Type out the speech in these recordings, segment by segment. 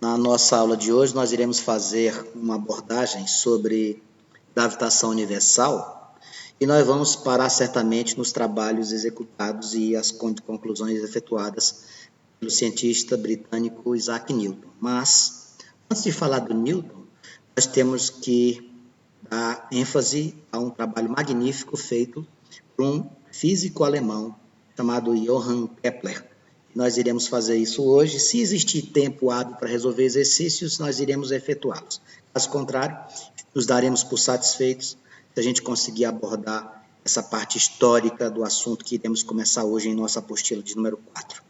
Na nossa aula de hoje, nós iremos fazer uma abordagem sobre gravitação universal e nós vamos parar certamente nos trabalhos executados e as conclusões efetuadas pelo cientista britânico Isaac Newton. Mas, antes de falar do Newton, nós temos que dar ênfase a um trabalho magnífico feito por um físico alemão chamado Johann Kepler. Nós iremos fazer isso hoje. Se existir tempo hábil para resolver exercícios, nós iremos efetuá-los. Caso contrário, nos daremos por satisfeitos se a gente conseguir abordar essa parte histórica do assunto que iremos começar hoje em nossa apostila de número 4.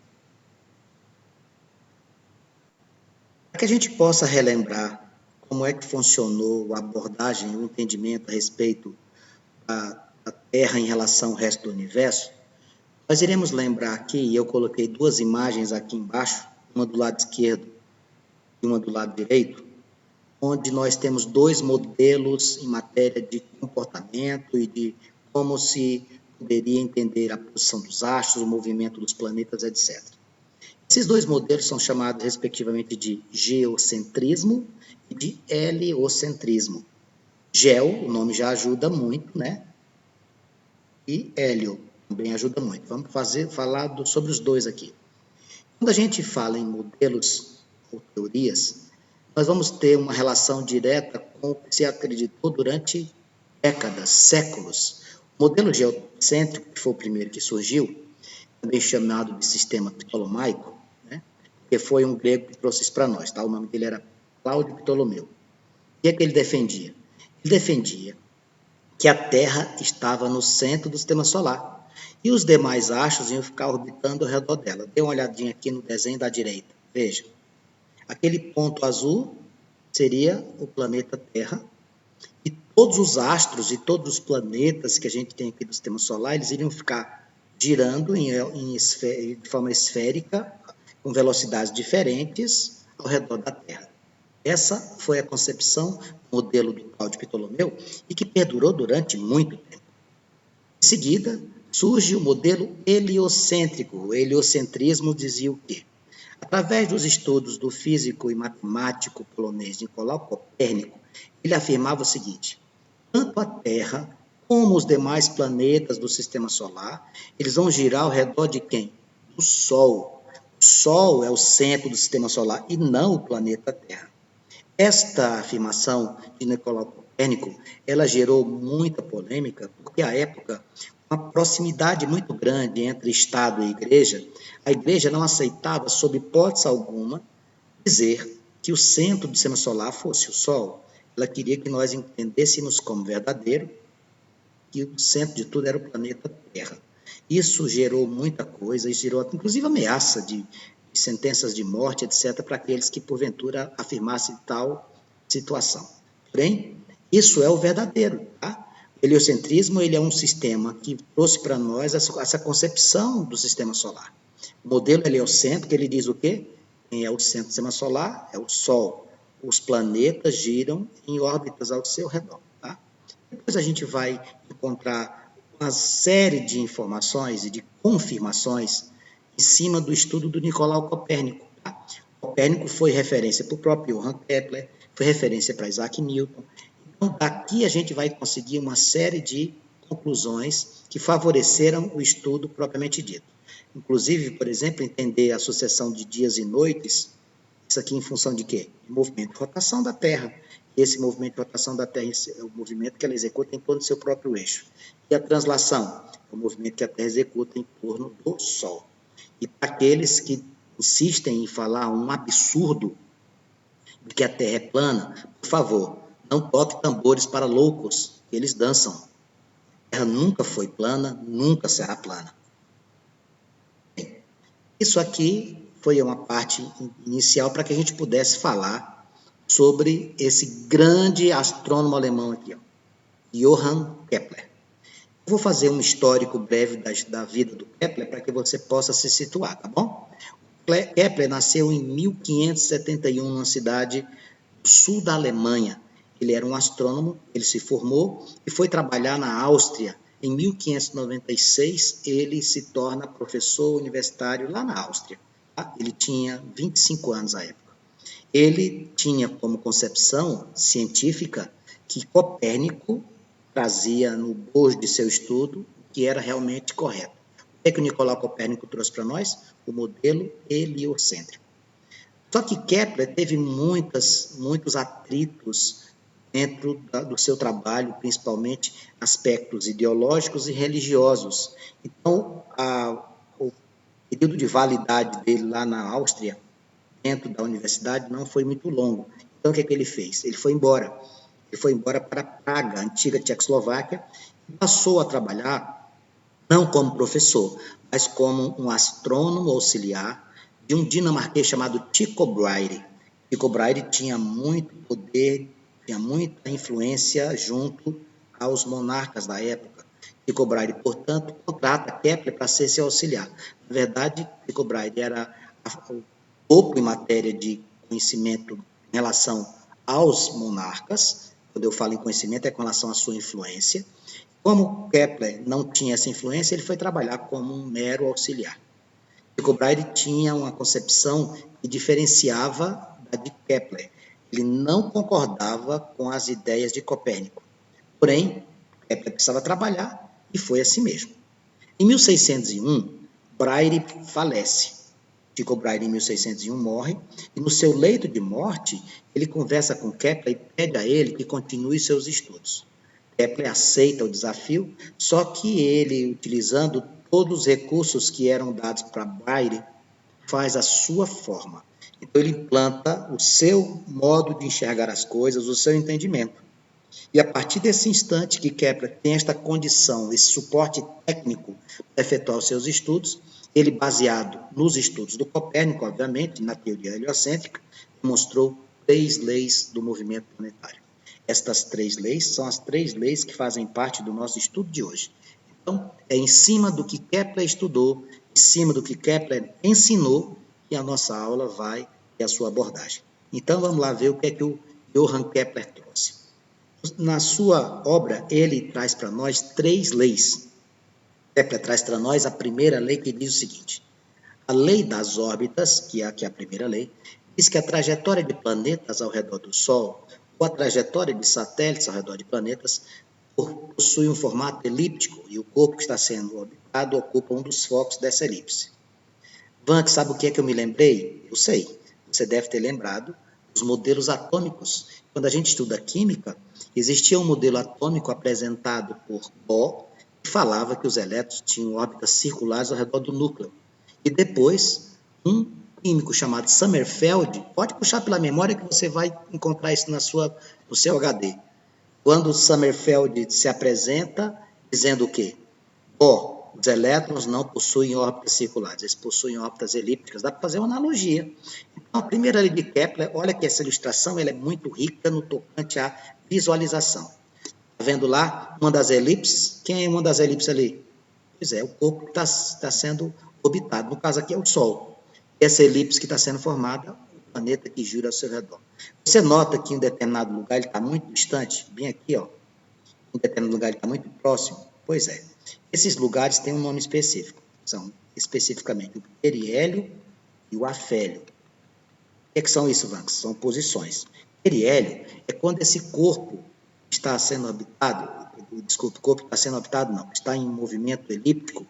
Para que a gente possa relembrar como é que funcionou a abordagem, o entendimento a respeito da Terra em relação ao resto do universo, nós iremos lembrar aqui, e eu coloquei duas imagens aqui embaixo, uma do lado esquerdo e uma do lado direito, onde nós temos dois modelos em matéria de comportamento e de como se poderia entender a posição dos astros, o movimento dos planetas, etc. Esses dois modelos são chamados, respectivamente, de geocentrismo e de heliocentrismo. Geo, o nome já ajuda muito, né? E hélio também ajuda muito. Vamos falar sobre os dois aqui. Quando a gente fala em modelos ou teorias, nós vamos ter uma relação direta com o que se acreditou durante décadas, séculos. O modelo geocêntrico, que foi o primeiro que surgiu, também chamado de sistema ptolomaico, né? Porque foi um grego que trouxe isso para nós, tá? O nome dele era Cláudio Ptolomeu. O que é que ele defendia? Ele defendia que a Terra estava no centro do sistema solar e os demais astros iam ficar orbitando ao redor dela. Dê uma olhadinha aqui no desenho da direita. Veja, aquele ponto azul seria o planeta Terra e todos os astros e todos os planetas que a gente tem aqui do sistema solar, eles iriam ficar girando de forma esférica, com velocidades diferentes ao redor da Terra. Essa foi a concepção, modelo do Cláudio Ptolomeu, e que perdurou durante muito tempo. Em seguida, surge o modelo heliocêntrico. O heliocentrismo dizia o quê? Através dos estudos do físico e matemático polonês Nicolau Copérnico, ele afirmava o seguinte: tanto a Terra como os demais planetas do sistema solar, eles vão girar ao redor de quem? Do Sol. O Sol é o centro do sistema solar e não o planeta Terra. Esta afirmação de Nicolau Copérnico, ela gerou muita polêmica, porque à época, uma proximidade muito grande entre Estado e Igreja, a Igreja não aceitava, sob hipótese alguma, dizer que o centro do sistema solar fosse o Sol. Ela queria que nós entendêssemos como verdadeiro que o centro de tudo era o planeta Terra. Isso gerou muita coisa, isso gerou inclusive ameaça de sentenças de morte, etc., para aqueles que, porventura, afirmassem tal situação. Porém, isso é o verdadeiro, tá? O heliocentrismo, ele é um sistema que trouxe para nós essa concepção do sistema solar. O modelo heliocêntrico, ele diz o quê? Quem é o centro do sistema solar? É o Sol. Os planetas giram em órbitas ao seu redor, tá? Depois a gente vai encontrar uma série de informações e de confirmações em cima do estudo do Nicolau Copérnico. Tá? Copérnico foi referência para o próprio Johann Kepler, foi referência para Isaac Newton. Então, daqui a gente vai conseguir uma série de conclusões que favoreceram o estudo propriamente dito. Inclusive, por exemplo, entender a sucessão de dias e noites, isso aqui em função de quê? De movimento de rotação da Terra. Esse movimento de rotação da Terra é o movimento que ela executa em torno do seu próprio eixo. E a translação é o movimento que a Terra executa em torno do Sol. E para aqueles que insistem em falar um absurdo de que a Terra é plana, por favor, não toque tambores para loucos, que eles dançam. A Terra nunca foi plana, nunca será plana. Bem, isso aqui foi uma parte inicial para que a gente pudesse falar sobre esse grande astrônomo alemão aqui, ó, Johann Kepler. Vou fazer um histórico breve da vida do Kepler para que você possa se situar, tá bom? Kepler nasceu em 1571 numa cidade do sul da Alemanha. Ele era um astrônomo, ele se formou e foi trabalhar na Áustria. Em 1596, ele se torna professor universitário lá na Áustria. Tá? Ele tinha 25 anos à época. ele tinha como concepção científica que Copérnico trazia no bojo de seu estudo que era realmente correto. O que o Nicolau Copérnico trouxe para nós? O modelo heliocêntrico. Só que Kepler teve muitos atritos dentro do seu trabalho, principalmente aspectos ideológicos e religiosos. Então, o período de validade dele lá na Áustria, dentro da universidade, não foi muito longo. Então, o que ele fez? Ele foi embora. Ele foi embora para Praga, a antiga Tchecoslováquia, e passou a trabalhar não como professor, mas como um astrônomo auxiliar de um dinamarquês chamado Tycho Brahe. Tycho Brahe tinha muito poder, tinha muita influência junto aos monarcas da época. Tycho Brahe, portanto, contrata Kepler para ser seu auxiliar. Na verdade, Tycho Brahe era o topo em matéria de conhecimento em relação aos monarcas. Quando eu falo em conhecimento, é com relação à sua influência. Como Kepler não tinha essa influência, ele foi trabalhar como um mero auxiliar. Tycho Brahe tinha uma concepção que diferenciava da de Kepler. Ele não concordava com as ideias de Copérnico. Porém, Kepler precisava trabalhar e foi assim mesmo. Em 1601, Brahe falece. Tycho Brahe, em 1601, morre, e no seu leito de morte, ele conversa com Kepler e pede a ele que continue seus estudos. Kepler aceita o desafio, só que ele, utilizando todos os recursos que eram dados para Brahe, faz a sua forma. Então, ele implanta o seu modo de enxergar as coisas, o seu entendimento. E a partir desse instante que Kepler tem esta condição, esse suporte técnico para efetuar os seus estudos, ele, baseado nos estudos do Copérnico, obviamente, na teoria heliocêntrica, demonstrou 3 leis do movimento planetário. Estas 3 leis são as 3 leis que fazem parte do nosso estudo de hoje. Então, é em cima do que Kepler estudou, em cima do que Kepler ensinou, que a nossa aula vai ter a sua abordagem. Então, vamos lá ver o que é que o Johann Kepler trouxe. Na sua obra, ele traz para nós 3 leis. Kepler traz para nós a primeira lei, que diz o seguinte: a lei das órbitas, que é a primeira lei, diz que a trajetória de planetas ao redor do Sol, ou a trajetória de satélites ao redor de planetas, possui um formato elíptico e o corpo que está sendo orbitado ocupa um dos focos dessa elipse. Vanck, sabe o que é que eu me lembrei? Eu sei, você deve ter lembrado dos modelos atômicos. Quando a gente estuda química, existia um modelo atômico apresentado por Bohr, que falava que os elétrons tinham órbitas circulares ao redor do núcleo. E depois, um químico chamado Sommerfeld, pode puxar pela memória que você vai encontrar isso no seu HD. Quando Sommerfeld se apresenta, dizendo o quê? Os elétrons não possuem órbitas circulares, eles possuem órbitas elípticas. Dá para fazer uma analogia. Então, a primeira lei de Kepler, olha que essa ilustração ela é muito rica no tocante à visualização. Está vendo lá uma das elipses? Quem é uma das elipses ali? Pois é, o corpo que está sendo orbitado. No caso aqui é o Sol. Essa elipse que está sendo formada, o planeta que gira ao seu redor. Você nota que em um determinado lugar ele está muito distante, bem aqui, ó. Em determinado lugar ele está muito próximo. Pois é. Esses lugares têm um nome específico. São especificamente o periélio e o afélio. O que são isso, Vanks? São posições. Periélio é quando esse corpo está sendo habitado, desculpe, o corpo está sendo habitado, não, está em movimento elíptico,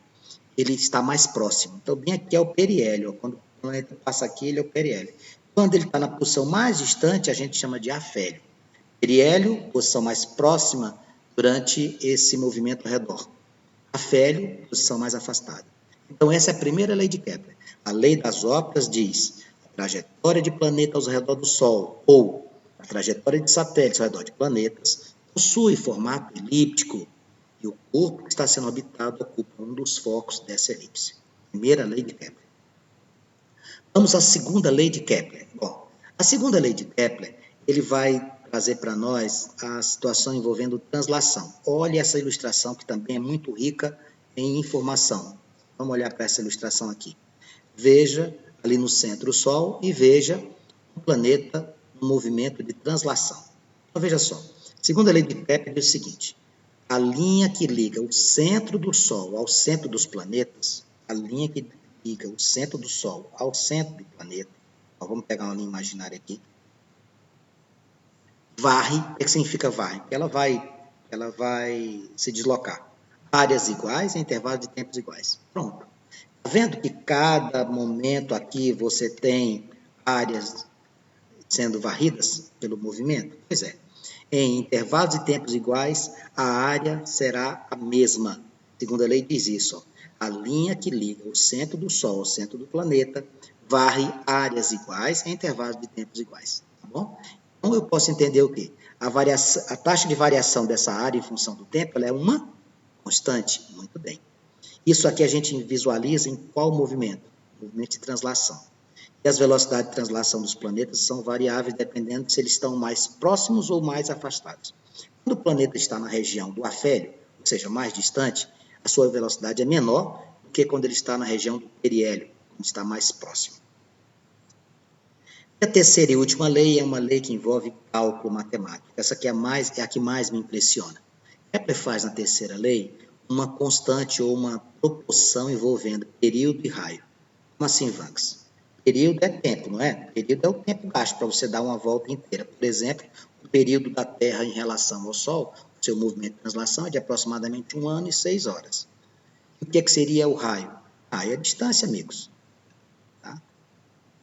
ele está mais próximo. Então, bem aqui é o periélio. Quando o planeta passa aqui, ele é o periélio. Quando ele está na posição mais distante, a gente chama de afélio. Periélio, posição mais próxima durante esse movimento ao redor. Afélio, posição mais afastada. Então, essa é a primeira lei de Kepler. A lei das órbitas diz a trajetória de planetas ao redor do Sol ou a trajetória de satélites ao redor de planetas possui formato elíptico e o corpo que está sendo orbitado ocupa um dos focos dessa elipse. Primeira lei de Kepler. Vamos à segunda lei de Kepler. Bom, a segunda lei de Kepler, ele vai trazer para nós a situação envolvendo translação. Olhe essa ilustração que também é muito rica em informação. Vamos olhar para essa ilustração aqui. Veja ali no centro o Sol e veja o planeta no movimento de translação. Então veja só, a segunda lei de Kepler diz o seguinte: a linha que liga o centro do Sol ao centro dos planetas, a linha que liga o centro do Sol ao centro do planeta, vamos pegar uma linha imaginária aqui, Varre, o que significa varre? Porque ela vai se deslocar. Áreas iguais em intervalos de tempos iguais. Pronto. Está vendo que cada momento aqui você tem áreas sendo varridas pelo movimento? Pois é. Em intervalos de tempos iguais, a área será a mesma. A segunda lei diz isso. Ó. A linha que liga o centro do Sol ao centro do planeta varre áreas iguais em intervalos de tempos iguais. Tá bom? Então, eu posso entender o quê? A taxa de variação dessa área em função do tempo ela é uma constante. Muito bem. Isso aqui a gente visualiza em qual movimento? Movimento de translação. E as velocidades de translação dos planetas são variáveis dependendo de se eles estão mais próximos ou mais afastados. Quando o planeta está na região do afélio, ou seja, mais distante, a sua velocidade é menor do que quando ele está na região do periélio, quando está mais próximo. E a terceira e última lei é uma lei que envolve cálculo matemático. Essa aqui é a que mais me impressiona. Kepler faz na terceira lei uma constante ou uma proporção envolvendo período e raio. Como assim, Vanks? Período é tempo, não é? Período é o tempo gasto para você dar uma volta inteira. Por exemplo, o período da Terra em relação ao Sol, seu movimento de translação é de aproximadamente 1 ano e 6 horas. E o que seria o raio? Raio é distância, amigos. Tá?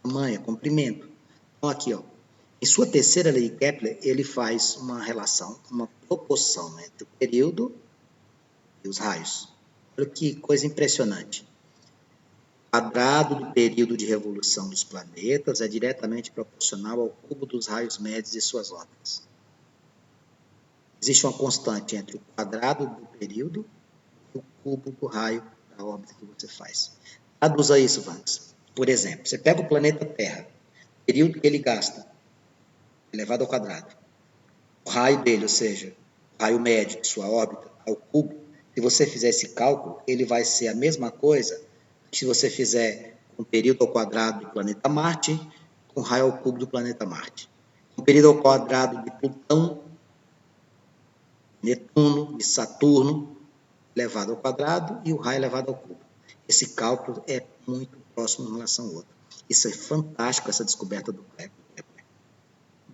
Tamanho, comprimento. Então, aqui, ó, em sua terceira lei de Kepler, ele faz uma relação, uma proporção entre o período e os raios. Olha que coisa impressionante. O quadrado do período de revolução dos planetas é diretamente proporcional ao cubo dos raios médios de suas órbitas. Existe uma constante entre o quadrado do período e o cubo do raio da órbita que você faz. Traduza isso, Vanks. Por exemplo, você pega o planeta Terra, o período que ele gasta, elevado ao quadrado, o raio dele, ou seja, o raio médio de sua órbita ao cubo, se você fizer esse cálculo, ele vai ser a mesma coisa se você fizer com o período ao quadrado do planeta Marte, com raio ao cubo do planeta Marte. Com o período ao quadrado de Plutão, Netuno, de Saturno, elevado ao quadrado e o raio elevado ao cubo. Esse cálculo é muito próximo em relação ao outro. Isso é fantástico, essa descoberta do Kepler.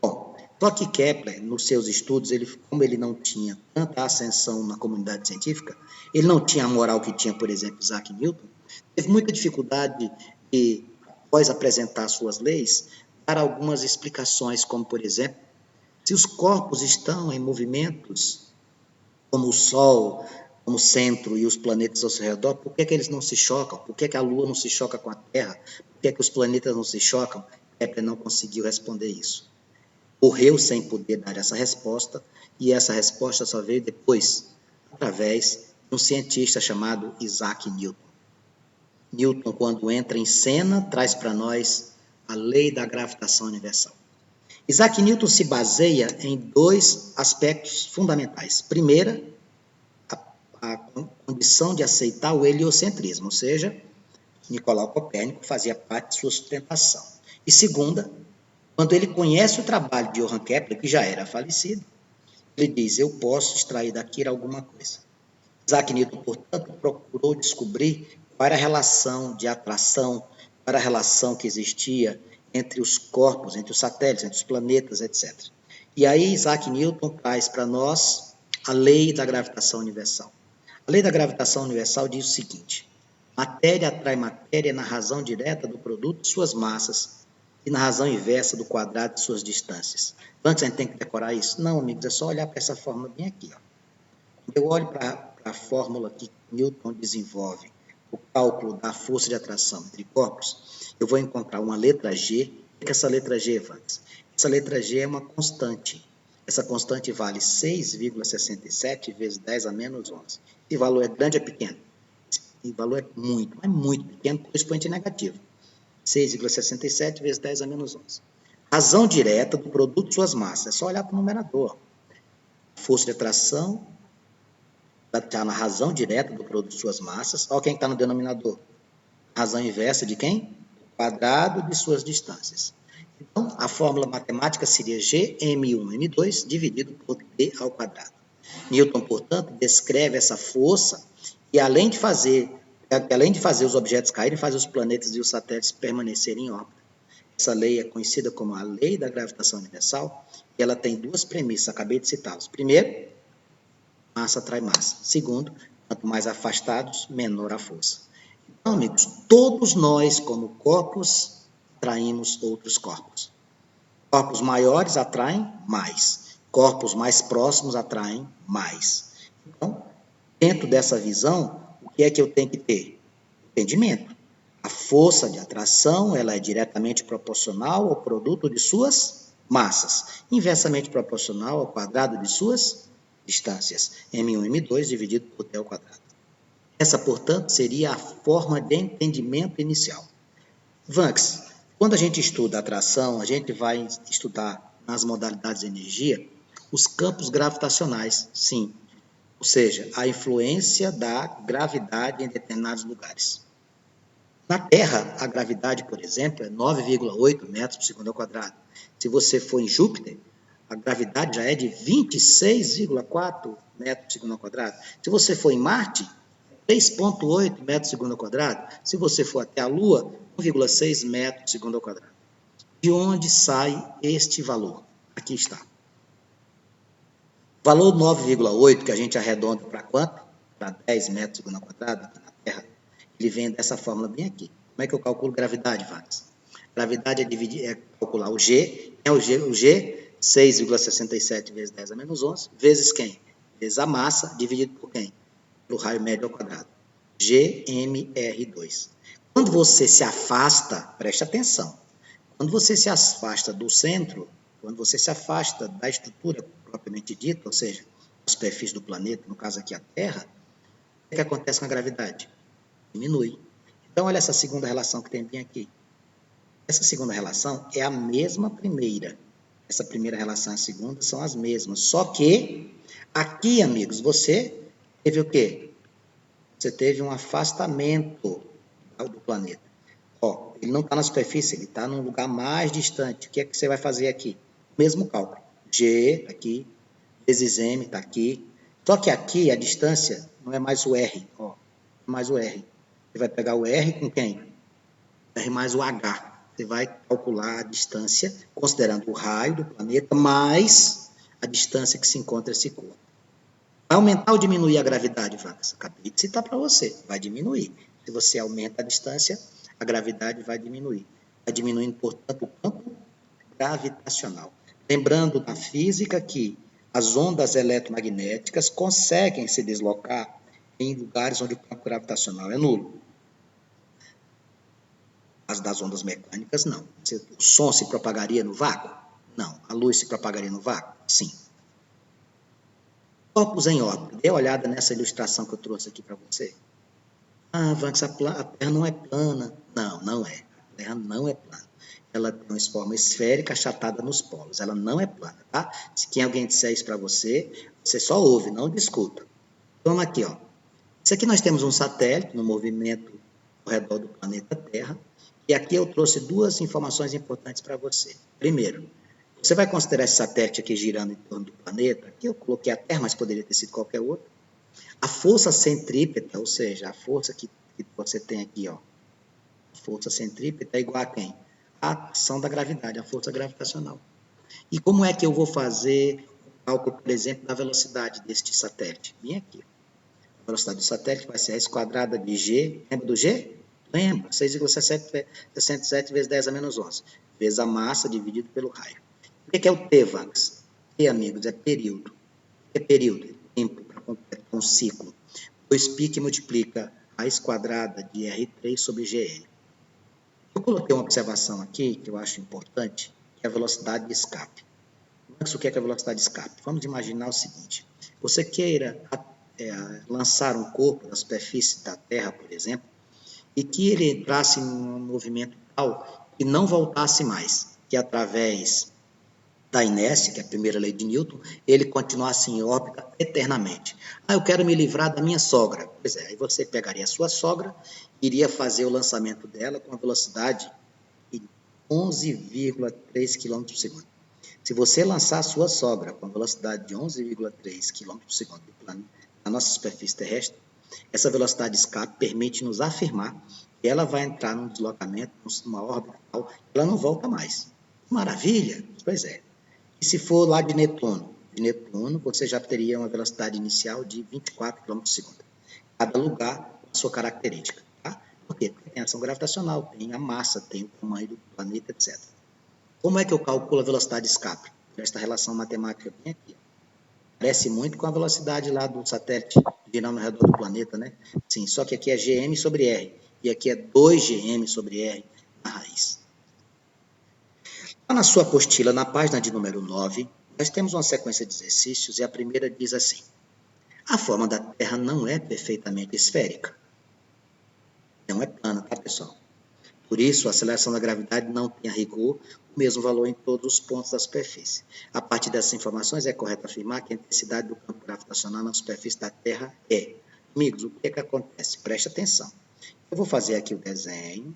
Bom, só que Kepler, nos seus estudos, como ele não tinha tanta ascensão na comunidade científica, ele não tinha a moral que tinha, por exemplo, Isaac Newton, teve muita dificuldade de, após apresentar suas leis, dar algumas explicações, como, por exemplo, se os corpos estão em movimentos, como o Sol, como o centro e os planetas ao seu redor, por que eles não se chocam? Por que a Lua não se choca com a Terra? Por que os planetas não se chocam? Kepler não conseguiu responder isso. Morreu sem poder dar essa resposta, e essa resposta só veio depois, através de um cientista chamado Isaac Newton. Newton, quando entra em cena, traz para nós a lei da gravitação universal. Isaac Newton se baseia em dois aspectos fundamentais. Primeira, a condição de aceitar o heliocentrismo, ou seja, Nicolau Copérnico fazia parte de sua sustentação. E segunda, quando ele conhece o trabalho de Johann Kepler, que já era falecido, ele diz, eu posso extrair daqui alguma coisa. Isaac Newton, portanto, procurou descobrir qual era a relação de atração, qual era a relação que existia entre os corpos, entre os satélites, entre os planetas, etc. E aí Isaac Newton traz para nós a lei da gravitação universal. A lei da gravitação universal diz o seguinte, matéria atrai matéria na razão direta do produto de suas massas, e na razão inversa do quadrado de suas distâncias. Antes a gente tem que decorar isso? Não, amigos, é só olhar para essa fórmula bem aqui. Ó. Eu olho para a fórmula que Newton desenvolve, o cálculo da força de atração entre corpos, eu vou encontrar uma letra G. O que é essa letra G, Vanks? Essa letra G é uma constante. Essa constante vale 6,67 vezes 10 a menos 11. Esse valor é grande ou é pequeno? Esse valor é muito, mas muito pequeno, por expoente negativo. 6,67 vezes 10 a menos 11. Razão direta do produto de suas massas. É só olhar para o numerador. Força de atração está na razão direta do produto de suas massas. Olha quem está no denominador. Razão inversa de quem? O quadrado de suas distâncias. Então, a fórmula matemática seria Gm1m2 dividido por d ao quadrado. Newton, portanto, descreve essa força e além de fazer os objetos caírem, faz os planetas e os satélites permanecerem em órbita. Essa lei é conhecida como a lei da gravitação universal, e ela tem duas premissas, acabei de citá-las. Primeiro, massa atrai massa. Segundo, quanto mais afastados, menor a força. Então, amigos, todos nós, como corpos, atraímos outros corpos. Corpos maiores atraem mais. Corpos mais próximos atraem mais. Então, dentro dessa visão, o que é que eu tenho que ter? Entendimento. A força de atração, ela é diretamente proporcional ao produto de suas massas, inversamente proporcional ao quadrado de suas distâncias, m1, m2 dividido por t ao quadrado. Essa, portanto, seria a forma de entendimento inicial. Vanks, quando a gente estuda atração, a gente vai estudar nas modalidades de energia os campos gravitacionais, sim, ou seja, a influência da gravidade em determinados lugares. Na Terra, a gravidade, por exemplo, é 9,8 metros por segundo ao quadrado. Se você for em Júpiter, a gravidade já é de 26,4 metros por segundo ao quadrado. Se você for em Marte, 3,8 metros por segundo ao quadrado. Se você for até a Lua, 1,6 metros por segundo ao quadrado. De onde sai este valor? Aqui está. O valor 9,8, que a gente arredonda para quanto? Para 10 metros por segundo ao quadrado, aqui na Terra. Ele vem dessa fórmula bem aqui. Como é que eu calculo gravidade, Vargas? Gravidade é calcular o G, o G, 6,67 vezes 10 a menos 11, vezes quem? Vezes a massa, dividido por quem? Pelo raio médio ao quadrado. GMR2. Quando você se afasta, preste atenção, quando você se afasta do centro, quando você se afasta da estrutura propriamente dita, ou seja, a superfície do planeta, no caso aqui a Terra, o que acontece com a gravidade? Diminui. Então, olha essa segunda relação que tem bem aqui. Essa segunda relação é a mesma primeira. Essa primeira relação e a segunda são as mesmas. Só que, aqui, amigos, você teve o quê? Você teve um afastamento do planeta. Ó, ele não está na superfície, ele está num lugar mais distante. O que é que você vai fazer aqui? Mesmo cálculo. G, aqui, vezes M, está aqui. Só que aqui, a distância não é mais o R, ó, é mais o R. Você vai pegar o R com quem? R mais o H. Você vai calcular a distância, considerando o raio do planeta, mais a distância que se encontra esse corpo. Vai aumentar ou diminuir a gravidade, Vargas? Acabei de citar para você. Vai diminuir. Se você aumenta a distância, a gravidade vai diminuir. Vai diminuindo, portanto, o campo gravitacional. Lembrando na física que as ondas eletromagnéticas conseguem se deslocar em lugares onde o campo gravitacional é nulo. As das ondas mecânicas, não. O som se propagaria no vácuo? Não. A luz se propagaria no vácuo? Sim. Corpos em órbita. Dê uma olhada nessa ilustração que eu trouxe aqui para você. Ah, Vanks, a Terra não é plana. Não, não é. A Terra não é plana. Ela tem uma forma esférica achatada nos polos. Ela não é plana, tá? Se alguém disser isso para você, você só ouve, não discuta. Vamos aqui, ó. Isso aqui nós temos um satélite no movimento ao redor do planeta Terra. E aqui eu trouxe duas informações importantes para você. Primeiro, você vai considerar esse satélite aqui girando em torno do planeta. Aqui eu coloquei a Terra, mas poderia ter sido qualquer outro. A força centrípeta, ou seja, a força que você tem aqui, ó, a força centrípeta é igual a quem? A ação da gravidade, a força gravitacional. E como é que eu vou fazer o cálculo, por exemplo, da velocidade deste satélite? Vem aqui. A velocidade do satélite vai ser a quadrada de G. Lembra do G? Lembra? 6,67 vezes 10 a menos 11. Vezes a massa dividido pelo raio. O que é o T, Vargas? T, amigos, é período. O que é período? É tempo para completar um ciclo. 2π que multiplica raiz quadrada de R3 sobre GL. Eu coloquei uma observação aqui que eu acho importante, que é a velocidade de escape. Mas o que é a velocidade de escape? Vamos imaginar o seguinte. Você queira lançar um corpo na superfície da Terra, por exemplo, e que ele entrasse em um movimento tal que não voltasse mais, que através da inércia, que é a primeira lei de Newton, ele continuasse em órbita eternamente. Ah, eu quero me livrar da minha sogra. Pois é, aí você pegaria a sua sogra, iria fazer o lançamento dela com a velocidade de 11,3 km por segundo. Se você lançar a sua sogra com a velocidade de 11,3 km por segundo na nossa superfície terrestre, essa velocidade de escape permite nos afirmar e ela vai entrar num deslocamento, numa órbita tal, ela não volta mais. Maravilha! Pois é. E se for lá de Netuno? De Netuno, você já teria uma velocidade inicial de 24 km por segundo. Cada lugar com a sua característica. Tá? Por quê? Porque tem ação gravitacional, tem a massa, tem o tamanho do planeta, etc. Como é que eu calculo a velocidade de escape? Esta relação matemática bem aqui. Parece muito com a velocidade lá do satélite girando ao redor do planeta, né? Sim, só que aqui é GM sobre R. E aqui é 2GM sobre R na raiz. Lá na sua apostila, na página de número 9, nós temos uma sequência de exercícios e a primeira diz assim: a forma da Terra não é perfeitamente esférica. Não é plana, tá, pessoal? Por isso, a aceleração da gravidade não tem a rigor o mesmo valor em todos os pontos da superfície. A partir dessas informações, é correto afirmar que a intensidade do campo gravitacional na superfície da Terra é. Amigos, o que é que acontece? Preste atenção. Eu vou fazer aqui o desenho.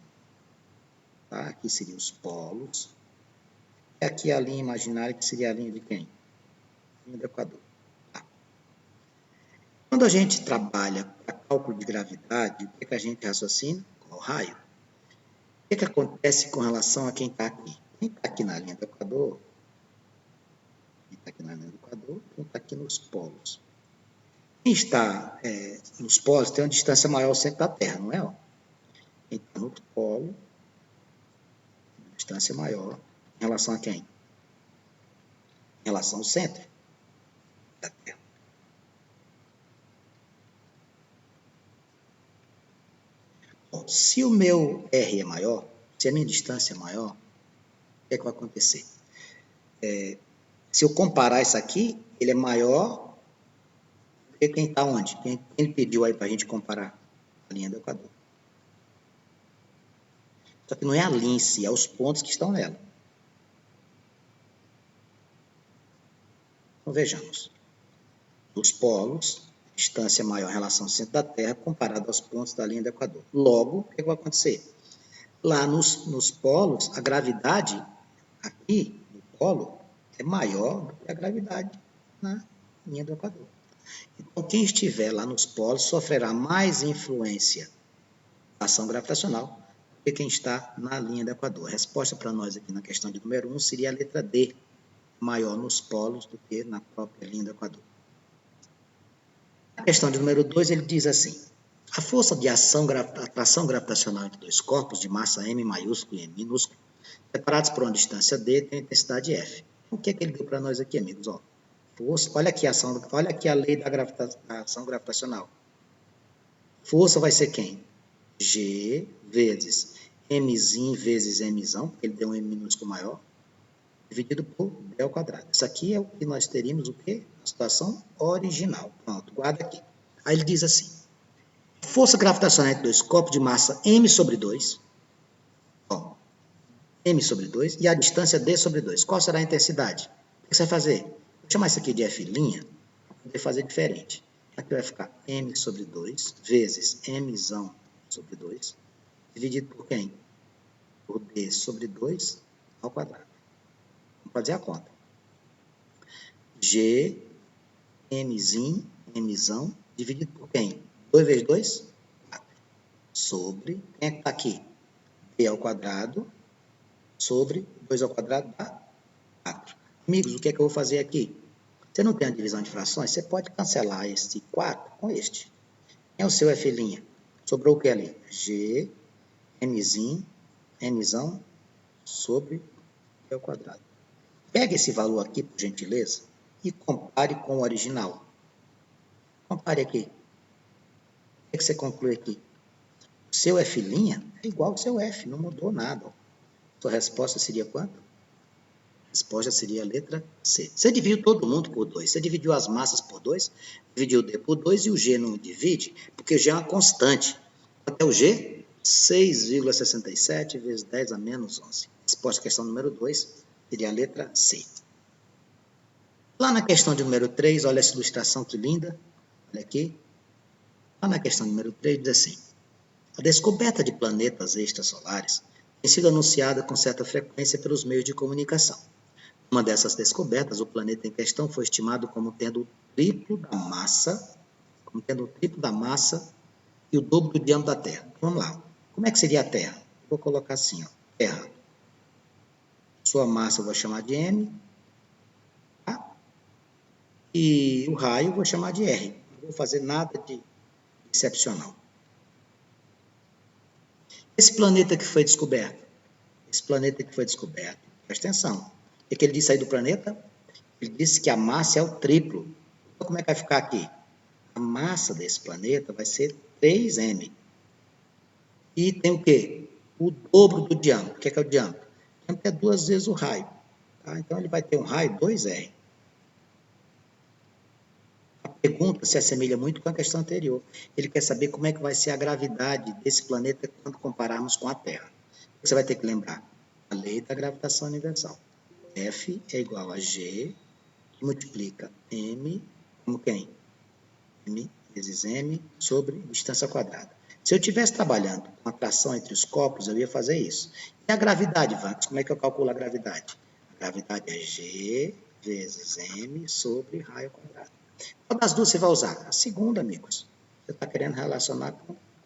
Tá? Aqui seriam os polos. E aqui a linha imaginária, que seria a linha de quem? A linha do Equador. Tá. Quando a gente trabalha para cálculo de gravidade, o que é que a gente raciocina? Com o raio. O que acontece com relação a quem está aqui? Quem está aqui na linha do Equador, quem está aqui na linha do Equador, quem está aqui nos polos. Quem está nos polos tem uma distância maior ao centro da Terra, não é? Ó? Quem está no polo, uma distância maior em relação a quem? Em relação ao centro da Terra. Bom, se o meu R é maior, se a minha distância é maior, o que é que vai acontecer? Se eu comparar isso aqui, ele é maior do que quem está onde? Quem pediu aí para a gente comparar a linha do Equador? Só que não é a linha em si, é os pontos que estão nela. Então, vejamos. Nos polos, a distância maior em relação ao centro da Terra comparado aos pontos da linha do Equador. Logo, o que vai acontecer? Lá nos polos, a gravidade aqui no polo é maior do que a gravidade na linha do Equador. Então, quem estiver lá nos polos sofrerá mais influência da ação gravitacional do que quem está na linha do Equador. A resposta para nós aqui na questão de número 1 seria a letra D, maior nos polos do que na própria linha do Equador. A questão de número 2, ele diz assim: a força de atração gravitacional entre dois corpos de massa M maiúsculo e M minúsculo, separados por uma distância D, tem intensidade F. O que é que ele deu para nós aqui, amigos? Ó, força, olha aqui a lei da ação gravitacional. Força vai ser quem? G vezes Mzinho vezes Mzão, porque ele deu um M minúsculo maior, dividido por D ao quadrado. Isso aqui é o que nós teríamos, o quê? A situação original. Pronto, guarda aqui. Aí ele diz assim: força gravitacional entre dois corpos de massa M sobre 2, ó, M sobre 2, e a distância D sobre 2. Qual será a intensidade? O que você vai fazer? Vou chamar isso aqui de F', para poder fazer diferente. Aqui vai ficar M sobre 2 vezes Mzão sobre 2, dividido por quem? Por D sobre 2 ao quadrado. Vamos fazer a conta. G, Mzinho, Mzão, dividido por quem? 2 vezes 2? 4. Sobre, quem é que está aqui? D ao quadrado, sobre 2 ao quadrado dá 4. Amigos, o que é que eu vou fazer aqui? Você não tem a divisão de frações? Você pode cancelar este 4 com este. Quem é o seu F'? Sobrou o que ali? G, Mzinho, Mzão, sobre D ao quadrado. Pega esse valor aqui, por gentileza, e compare com o original. Compare aqui. O que você conclui aqui? O seu F' é igual ao seu F, não mudou nada. Sua resposta seria quanto? A resposta seria a letra C. Você dividiu todo mundo por 2. Você dividiu as massas por 2, dividiu o D por 2 e o G não divide, porque o G é uma constante. Até o G, 6,67 vezes 10 a menos 11. Resposta à questão número 2 seria a letra C. Lá na questão de número 3, olha essa ilustração que linda. Olha aqui. Lá na questão número 3 diz assim: a descoberta de planetas extrasolares tem sido anunciada com certa frequência pelos meios de comunicação. Uma dessas descobertas, o planeta em questão foi estimado como tendo o triplo da massa e o dobro do diâmetro da Terra. Vamos lá. Como é que seria a Terra? Vou colocar assim, ó, Terra. Sua massa eu vou chamar de M, tá? E o raio eu vou chamar de R. Não vou fazer nada de excepcional. Esse planeta que foi descoberto, presta atenção. O que ele disse aí do planeta? Ele disse que a massa é o triplo. Então, como é que vai ficar aqui? A massa desse planeta vai ser 3m. E tem o quê? O dobro do diâmetro. O que é o diâmetro? O diâmetro é 2 vezes o raio. Tá? Então, ele vai ter um raio 2r. A pergunta se assemelha muito com a questão anterior. Ele quer saber como é que vai ser a gravidade desse planeta quando compararmos com a Terra. Você vai ter que lembrar a lei da gravitação universal. F é igual a G, que multiplica M, como quem? M vezes M sobre distância quadrada. Se eu estivesse trabalhando com a tração entre os corpos, eu ia fazer isso. E a gravidade, Vanks, como é que eu calculo a gravidade? A gravidade é G vezes M sobre raio quadrado. Qual das duas você vai usar? A segunda, amigos. Você está querendo relacionar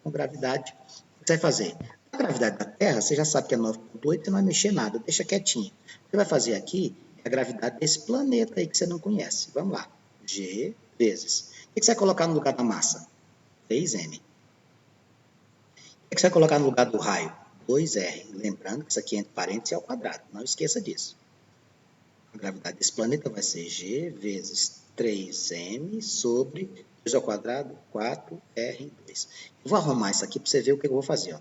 com gravidade. O que você vai fazer? A gravidade da Terra, você já sabe que é 9,8, você não vai mexer nada, deixa quietinho. O que você vai fazer aqui é a gravidade desse planeta aí que você não conhece. Vamos lá. G vezes. O que você vai colocar no lugar da massa? 3m. O que você vai colocar no lugar do raio? 2r. Lembrando que isso aqui entre parênteses é ao quadrado. Não esqueça disso. A gravidade desse planeta vai ser G vezes 3m sobre 2 ao quadrado, 4r2. Eu vou arrumar isso aqui para você ver o que eu vou fazer. Ó.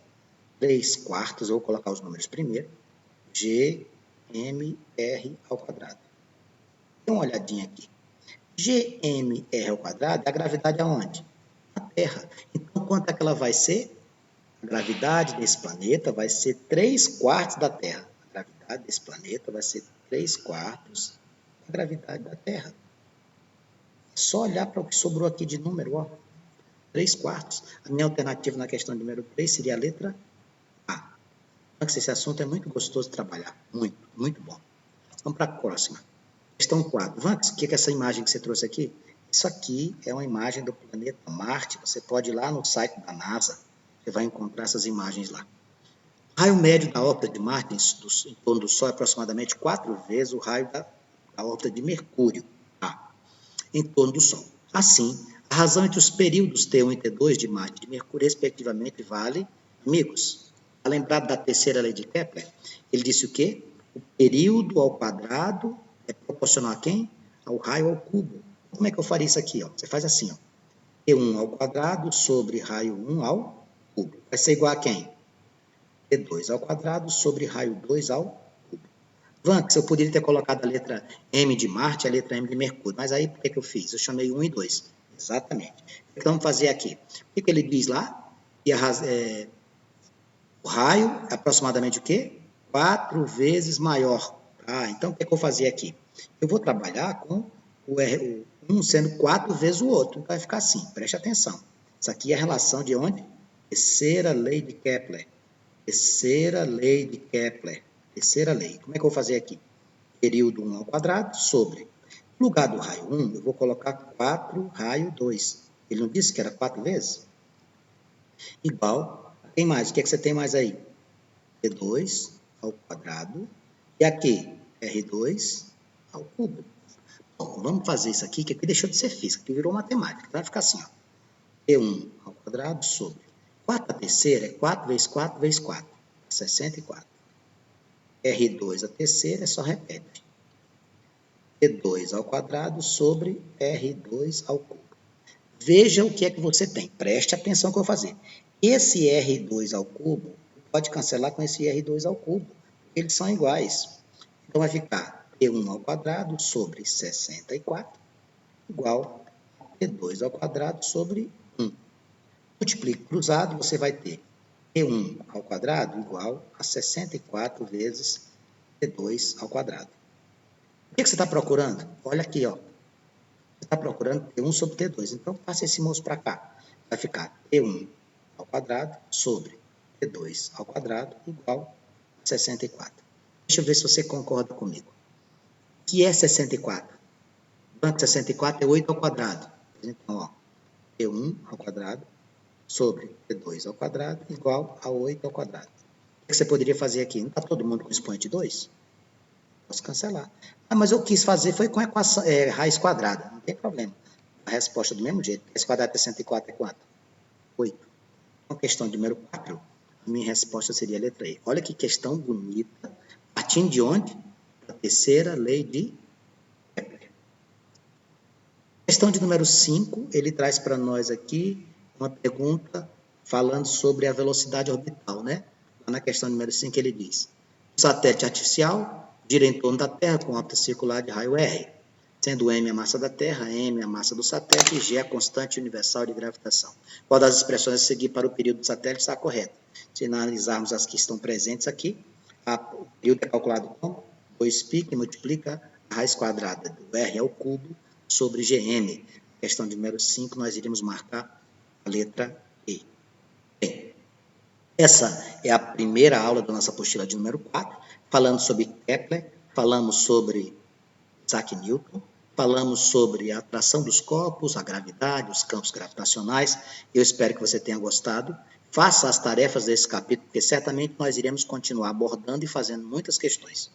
3 quartos, eu vou colocar os números primeiro. G, M, R ao quadrado. Dê uma olhadinha aqui. GMR ao quadrado é a gravidade aonde? Na Terra. Então, quanto é que ela vai ser? A gravidade desse planeta vai ser 3 quartos da Terra. A gravidade desse planeta vai ser 3 quartos da gravidade da Terra. É só olhar para o que sobrou aqui de número, ó. 3 quartos. A minha alternativa na questão número 3 seria a letra A. Esse assunto é muito gostoso de trabalhar. Muito, muito bom. Vamos para a próxima. Questão 4. Vanks, o que é essa imagem que você trouxe aqui? Isso aqui é uma imagem do planeta Marte. Você pode ir lá no site da NASA. Você vai encontrar essas imagens lá. O raio médio da órbita de Marte em torno do Sol é aproximadamente 4 vezes o raio da órbita de Mercúrio, tá? Em torno do Sol. Assim, a razão entre os períodos T1 e T2 de Marte e de Mercúrio, respectivamente, vale, amigos, tá lembrado da terceira lei de Kepler? Ele disse o quê? O período ao quadrado é proporcional a quem? Ao raio ao cubo. Como é que eu faria isso aqui? Ó? Você faz assim, ó. T1 ao quadrado sobre raio 1 ao cubo. Vai ser igual a quem? T2 ao quadrado sobre raio 2 ao cubo. Vanks, eu poderia ter colocado a letra M de Marte e a letra M de Mercúrio, mas aí por que eu fiz? Eu chamei 1 e 2. Exatamente. Então vamos fazer aqui. O que ele diz lá? O raio é aproximadamente o quê? 4 vezes maior. Ah, então o que eu vou fazer aqui? Eu vou trabalhar com o um sendo 4 vezes o outro. Então vai ficar assim, preste atenção. Isso aqui é a relação de onde? Terceira lei de Kepler. Terceira lei de Kepler. Terceira lei. Como é que eu vou fazer aqui? Período 1 ao quadrado sobre. No lugar do raio 1, eu vou colocar 4 raio 2. Ele não disse que era 4 vezes? Igual. Tem mais. O que é que você tem mais aí? R2 ao quadrado. E aqui, R2 ao cubo. Bom, vamos fazer isso aqui, que aqui deixou de ser física, que virou matemática. Vai ficar assim, ó. T1 ao quadrado sobre. 4 a terceira é 4 vezes 4 vezes 4. 64. R2 a terceira, só repete. T2 ao quadrado sobre R2 ao cubo. Veja o que é que você tem. Preste atenção que eu vou fazer. Esse R2 ao cubo pode cancelar com esse R2 ao cubo. Eles são iguais. Então, vai ficar T1 ao quadrado sobre 64 igual a T2 ao quadrado sobre 1. Multiplique cruzado, você vai ter T1 ao quadrado igual a 64 vezes T2 ao quadrado. O que você está procurando? Olha aqui, ó. Você está procurando T1 sobre T2. Então, passe esse moço para cá. Vai ficar T1 ao quadrado sobre T2 ao quadrado igual a 64. Deixa eu ver se você concorda comigo. O que é 64? Banco 64 é 8 ao quadrado. Então, ó, T1 ao quadrado sobre T2 ao quadrado igual a 8 ao quadrado. O que você poderia fazer aqui? Não está todo mundo com expoente 2? Posso cancelar. Ah, mas eu quis fazer foi com equação, raiz quadrada. Não tem problema. A resposta do mesmo jeito. Raiz quadrada de 104 é quanto? 8. Então, questão de número 4, a minha resposta seria a letra E. Olha que questão bonita. Partindo de onde? Da terceira lei de Kepler. Questão de número 5, ele traz para nós aqui uma pergunta falando sobre a velocidade orbital, né? Lá na questão número 5 ele diz: o satélite artificial gira em torno da Terra com órbita circular de raio R, sendo m a massa da Terra, m a massa do satélite e g a constante universal de gravitação. Qual das expressões a seguir para o período do satélite está correta? Se analisarmos as que estão presentes aqui, o período é calculado com 2π, que multiplica a raiz quadrada do R ao cubo sobre Gn. Questão de número 5, nós iremos marcar a letra E. Bem, essa é a primeira aula da nossa apostila de número 4, falando sobre Kepler, falamos sobre Isaac Newton, falamos sobre a atração dos corpos, a gravidade, os campos gravitacionais. Eu espero que você tenha gostado. Faça as tarefas desse capítulo, porque certamente nós iremos continuar abordando e fazendo muitas questões.